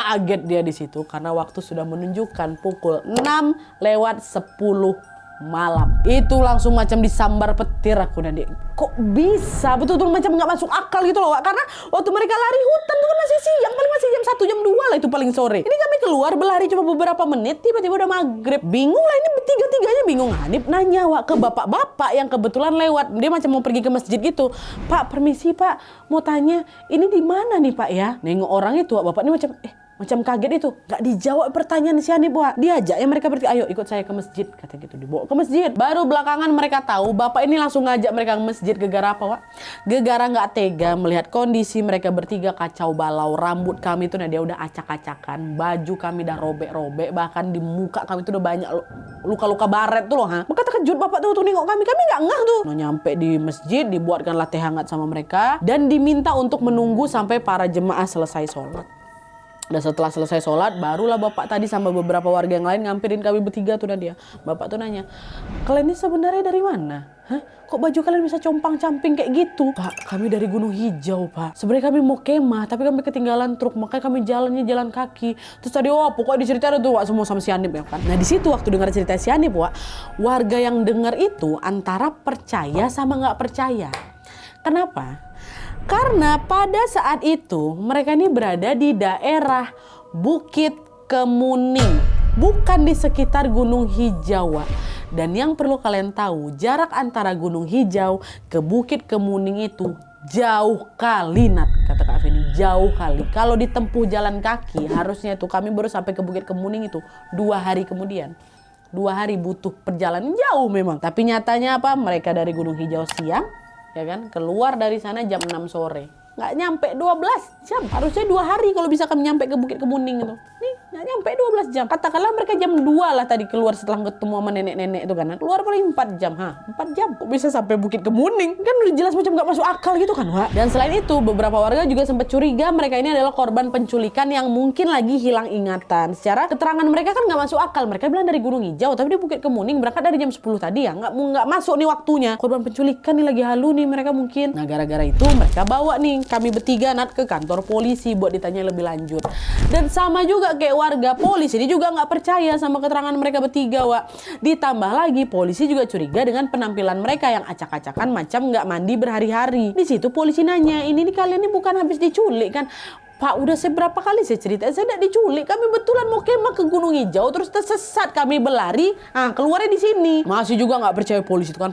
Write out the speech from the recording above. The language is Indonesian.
Kaget dia di situ karena waktu sudah menunjukkan pukul 6:10 malam. Itu langsung macam disambar petir aku dan dia. Kok bisa? Betul-betul macam nggak masuk akal gitu loh, Wak. Karena waktu mereka lari hutan tuh kan masih siang, paling masih jam 1 jam 2 lah itu paling sore. Ini kami keluar berlari cuma beberapa menit, tiba-tiba udah maghrib. Bingung lah ini bertiga-tiganya bingung. Hanif nanya, Wak, ke bapak-bapak yang kebetulan lewat. Dia macam mau pergi ke masjid gitu. Pak, permisi Pak, mau tanya, ini di mana nih Pak ya? Nengok orang itu, Wak. Bapak ini macam kaget itu, nggak dijawab pertanyaan si Hanif, Wak. Diajak ya mereka bertiga, ayo ikut saya ke masjid, kata gitu, dibawa ke masjid. Baru belakangan mereka tahu bapak ini langsung ngajak mereka ke masjid gegara apa, Wak? Gegara nggak tega melihat kondisi mereka bertiga kacau balau, rambut kami tuh dia udah acak-acakan, baju kami udah robek-robek, bahkan di muka kami tuh udah banyak luka-luka baret tuh loh, ha. Maka terkejut bapak tuh nengok kami nggak ngeh tuh. Nah, nyampe di masjid dibuatkanlah teh hangat sama mereka dan diminta untuk menunggu sampai para jemaah selesai sholat. Dan setelah selesai sholat, barulah bapak tadi sama beberapa warga yang lain ngampirin kami bertiga tuh dan dia. Bapak tuh nanya, kalian ini sebenarnya dari mana? Hah? Kok baju kalian bisa compang-camping kayak gitu? Pak, kami dari Gunung Hijau, Pak. Sebenarnya kami mau kemah, tapi kami ketinggalan truk, makanya kami jalannya jalan kaki. Terus tadi, pokoknya diceritain tuh, Wak, semua sama si Hanif ya kan. Nah di situ waktu dengar cerita si Hanif, Wak, warga yang dengar itu antara percaya sama nggak percaya. Kenapa? Karena pada saat itu mereka ini berada di daerah Bukit Kemuning, bukan di sekitar Gunung Hijau. Dan yang perlu kalian tahu, jarak antara Gunung Hijau ke Bukit Kemuning itu jauh kali, Nat, kata Kak Feni, jauh kali. Kalau ditempuh jalan kaki, harusnya itu kami baru sampai ke Bukit Kemuning itu 2 hari kemudian. 2 hari butuh perjalanan jauh memang. Tapi nyatanya apa? Mereka dari Gunung Hijau siang, ya kan, keluar dari sana jam 6 sore, nggak nyampe 12 jam. Harusnya 2 hari kalau bisa kami nyampe ke Bukit Kemuning itu. Nih nggak nyampe 12 jam. Katakanlah mereka jam 2 lah tadi keluar setelah ketemu sama nenek-nenek itu kan. Keluar paling 4 jam. 4 jam kok bisa sampai Bukit Kemuning? Kan udah jelas macam nggak masuk akal gitu kan, Wak. Dan selain itu beberapa warga juga sempat curiga mereka ini adalah korban penculikan yang mungkin lagi hilang ingatan. Secara keterangan mereka kan nggak masuk akal. Mereka bilang dari Gunung Hijau tapi di Bukit Kemuning berangkat dari jam 10 tadi ya. Nggak masuk nih waktunya. Korban penculikan nih lagi halu nih mereka mungkin. Nah gara-gara itu mereka bawa nih kami bertiga, Nat, ke kantor polisi buat ditanya lebih lanjut. Dan sama juga kayak warga, polisi ini juga nggak percaya sama keterangan mereka bertiga, Wak. Ditambah lagi polisi juga curiga dengan penampilan mereka yang acak-acakan macam nggak mandi berhari-hari. Di situ polisi nanya, ini nih kalian ini bukan habis diculik kan? Pak, udah seberapa kali saya cerita, saya tidak diculik. Kami betulan mau kemah ke Gunung Hijau, terus tersesat kami berlari. Keluarnya di sini. Masih juga nggak percaya polisi itu kan.